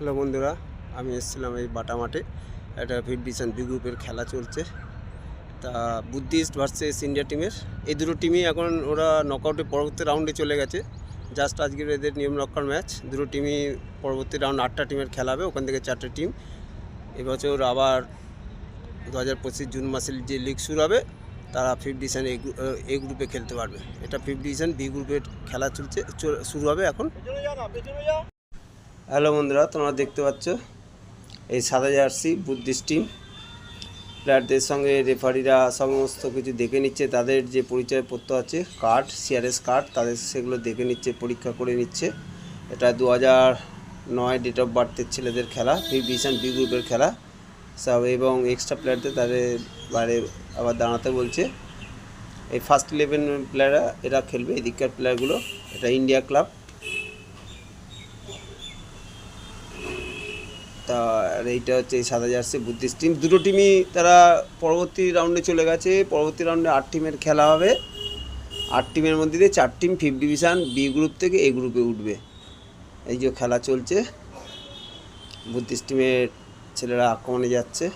Hello বন্ধুরা, আমি এসেছিলাম এই বাটা মাঠে। একটা ফিফথ ডিভিশন বি গ্রুপের খেলা চলছে। তা বুদ্ধিস্ট ভার্সেস ইন্ডিয়া টিমের এই দুটো টিমই এখন ওরা নকআউটে পরবর্তী রাউন্ডে চলে গেছে। জাস্ট আজকের এদের নিয়ম রক্ষার ম্যাচ। দুটো টিমই পরবর্তী রাউন্ড 8টা টিমের খেলা হবে, ওখান থেকে 4টে টিম। এবছর আবার 2025 জুন মাসে যে লিগ শুরু হবে তারা ফিফথ ডিভিশন এ গ্রুপে খেলতে পারবে। এটা ফিফথ ডিভিশন বি গ্রুপের খেলা চলছে, শুরু হবে এখন। হ্যালো বন্ধুরা, তোমরা দেখতে পাচ্ছ এই সাদা জার্সি বুদ্ধিস্ট টিম। প্লেয়ারদের সঙ্গে রেফারিরা সমস্ত কিছু দেখে নিচ্ছে, তাদের যে পরিচয়পত্র আছে, কার্ড, সিআরএস কার্ড, তাদের সেগুলো দেখে নিচ্ছে, পরীক্ষা করে নিচ্ছে। এটা 2009 ডেট অফ বার্থের ছেলেদের খেলা, ফিফথ ডিভিশন বি গ্রুপের খেলা সব, এবং এক্সট্রা প্লেয়ারদের তাদের বাইরে আবার দাঁড়াতে বলছে। এই ফার্স্ট 11 প্লেয়াররা এরা খেলবে, এদিককার প্লেয়ারগুলো। এটা ইন্ডিয়া ক্লাব। তা আর এইটা হচ্ছে এই সাদা জার্সি বুদ্ধিস্ট টিম। দুটো টিমই তারা পরবর্তী রাউন্ডে চলে গেছে। পরবর্তী রাউন্ডে 8 টিমের খেলা হবে। 8 টিমের মধ্যে দিয়ে 4 team fifth division B group থেকে এ গ্রুপে উঠবে। এই যে খেলা চলছে, বুদ্ধিস্ট টিমের ছেলেরা আক্রমণে যাচ্ছে।